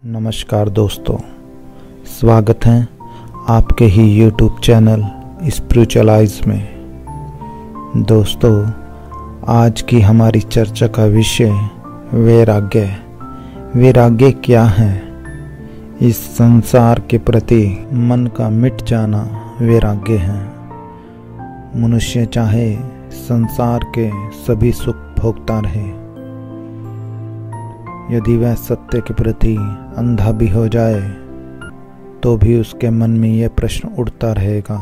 नमस्कार दोस्तों, स्वागत है आपके ही YouTube चैनल स्पिरिचुअलाइज में। दोस्तों, आज की हमारी चर्चा का विषय वैराग्य। वैराग्य क्या है? इस संसार के प्रति मन का मिट जाना वैराग्य है। मनुष्य चाहे संसार के सभी सुख भोगता रहे, यदि वह सत्य के प्रति अंधा भी हो जाए तो भी उसके मन में यह प्रश्न उठता रहेगा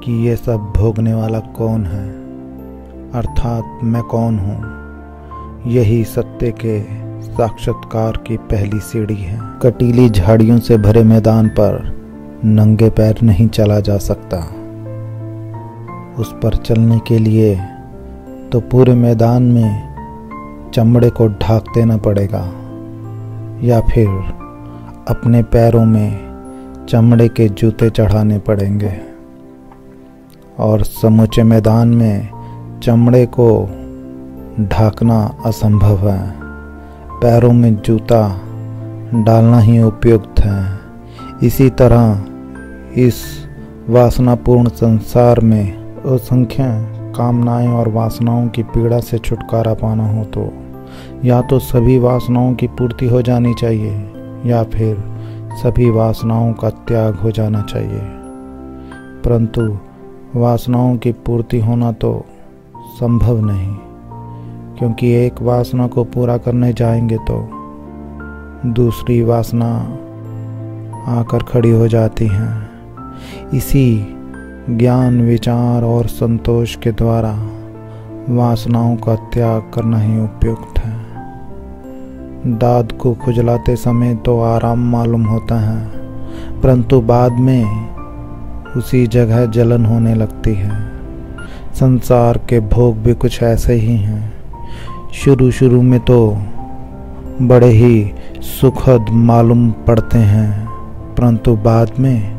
कि यह सब भोगने वाला कौन है, अर्थात मैं कौन हूँ। यही सत्य के साक्षात्कार की पहली सीढ़ी है। कटीली झाड़ियों से भरे मैदान पर नंगे पैर नहीं चला जा सकता। उस पर चलने के लिए तो पूरे मैदान में चमड़े को ढाक देना पड़ेगा, या फिर अपने पैरों में चमड़े के जूते चढ़ाने पड़ेंगे। और समूचे मैदान में चमड़े को ढाकना असंभव है। पैरों में जूता डालना ही उपयुक्त है। इसी तरह इस वासनापूर्ण संसार में असंख्य कामनाएं और वासनाओं की पीड़ा से छुटकारा पाना हो तो या तो सभी वासनाओं की पूर्ति हो जानी चाहिए या फिर सभी वासनाओं का त्याग हो जाना चाहिए। परंतु वासनाओं की पूर्ति होना तो संभव नहीं, क्योंकि एक वासना को पूरा करने जाएंगे तो दूसरी वासना आकर खड़ी हो जाती है। इसी ज्ञान, विचार और संतोष के द्वारा वासनाओं का त्याग करना ही उपयुक्त है। दांत को खुजलाते समय तो आराम मालूम होता है, परंतु बाद में उसी जगह जलन होने लगती है। संसार के भोग भी कुछ ऐसे ही हैं। शुरू में तो बड़े ही सुखद मालूम पड़ते हैं, परंतु बाद में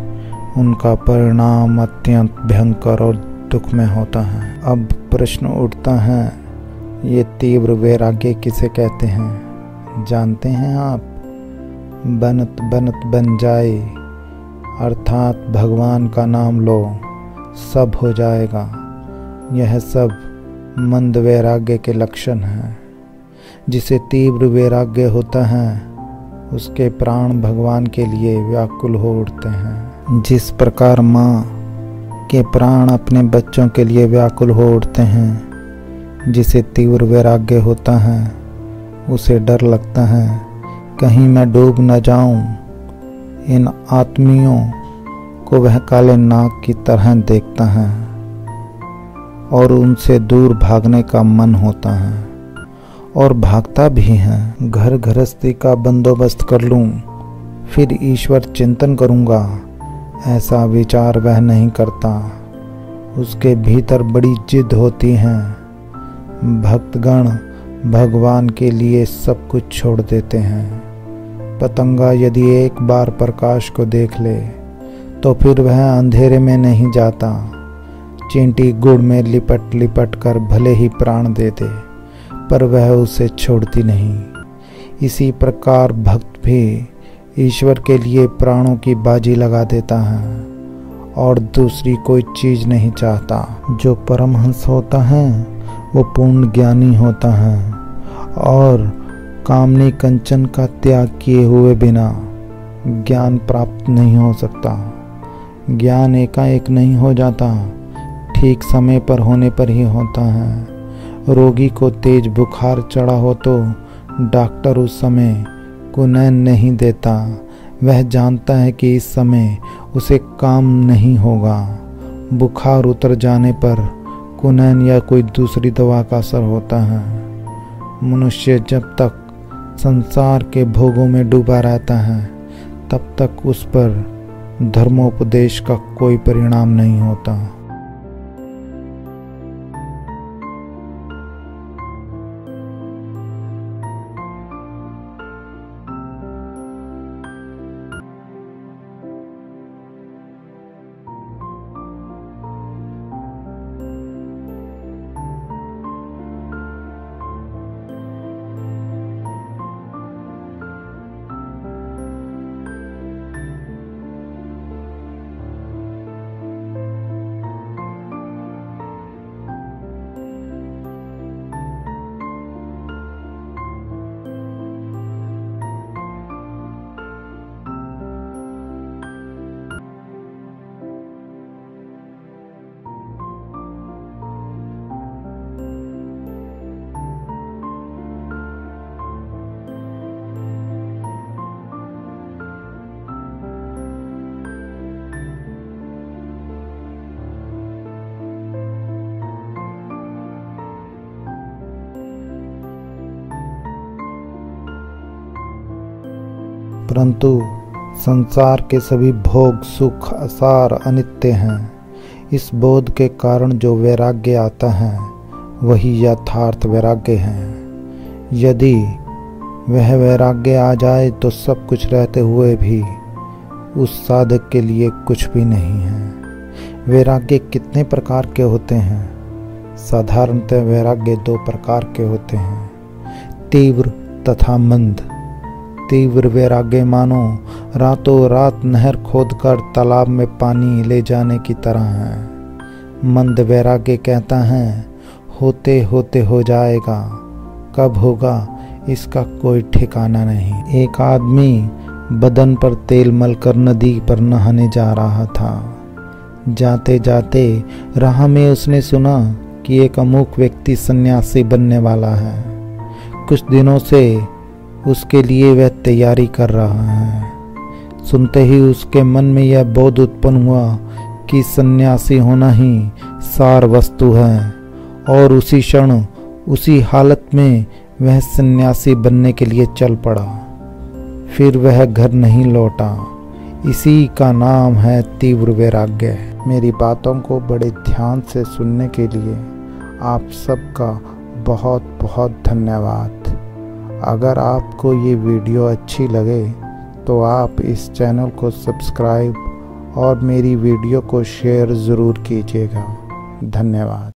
उनका परिणाम अत्यंत भयंकर और दुखमय होता है। अब प्रश्न उठता है, ये तीव्र वैराग्य किसे कहते हैं? जानते हैं आप? बनत बनत बन जाए, अर्थात भगवान का नाम लो, सब हो जाएगा। यह सब मंद वैराग्य के लक्षण हैं। जिसे तीव्र वैराग्य होता है उसके प्राण भगवान के लिए व्याकुल हो उठते हैं। जिस प्रकार माँ के प्राण अपने बच्चों के लिए व्याकुल हो उठते हैं, जिसे तीव्र वैराग्य होता है उसे डर लगता है कहीं मैं डूब न जाऊं। इन आत्मियों को वह काले नाग की तरह देखता है और उनसे दूर भागने का मन होता है और भागता भी है। घर गृहस्थी का बंदोबस्त कर लूं, फिर ईश्वर चिंतन करूंगा, ऐसा विचार वह नहीं करता। उसके भीतर बड़ी जिद होती है। भक्तगण भगवान के लिए सब कुछ छोड़ देते हैं। पतंगा यदि एक बार प्रकाश को देख ले तो फिर वह अंधेरे में नहीं जाता। चींटी गुड़ में लिपट लिपट कर भले ही प्राण दे दे, पर वह उसे छोड़ती नहीं। इसी प्रकार भक्त भी ईश्वर के लिए प्राणों की बाजी लगा देता है और दूसरी कोई चीज नहीं चाहता। जो परमहंस होता है वो पूर्ण ज्ञानी होता है और कामनी कंचन का त्याग किए हुए बिना ज्ञान प्राप्त नहीं हो सकता। ज्ञान एकाएक नहीं हो जाता, ठीक समय पर होने पर ही होता है। रोगी को तेज बुखार चढ़ा हो तो डॉक्टर उस समय कुनैन नहीं देता। वह जानता है कि इस समय उसे काम नहीं होगा। बुखार उतर जाने पर कुनैन या कोई दूसरी दवा का असर होता है। मनुष्य जब तक संसार के भोगों में डूबा रहता है तब तक उस पर धर्मोपदेश का कोई परिणाम नहीं होता। परंतु संसार के सभी भोग सुख असार अनित्य हैं। इस बोध के कारण जो वैराग्य आता है वही यथार्थ वैराग्य है। यदि वह वैराग्य आ जाए तो सब कुछ रहते हुए भी उस साधक के लिए कुछ भी नहीं है। वैराग्य कितने प्रकार के होते हैं? साधारणतः वैराग्य 2 प्रकार के होते हैं, तीव्र तथा मंद। तीव्र वैराग्य मानो रातों रात नहर खोदकर तालाब में पानी ले जाने की तरह है। मंद वैराग्य कहता है होते होते हो जाएगा, कब होगा इसका कोई ठिकाना नहीं। एक आदमी बदन पर तेल मलकर नदी पर नहाने जा रहा था। जाते जाते राह में उसने सुना कि एक अमुक व्यक्ति सन्यासी बनने वाला है। कुछ दिनों से उसके लिए वह तैयारी कर रहा है। सुनते ही उसके मन में यह बोध उत्पन्न हुआ कि सन्यासी होना ही सार वस्तु है, और उसी क्षण उसी हालत में वह सन्यासी बनने के लिए चल पड़ा। फिर वह घर नहीं लौटा। इसी का नाम है तीव्र वैराग्य। मेरी बातों को बड़े ध्यान से सुनने के लिए आप सबका बहुत बहुत धन्यवाद। अगर आपको ये वीडियो अच्छी लगे तो आप इस चैनल को सब्सक्राइब और मेरी वीडियो को शेयर ज़रूर कीजिएगा। धन्यवाद।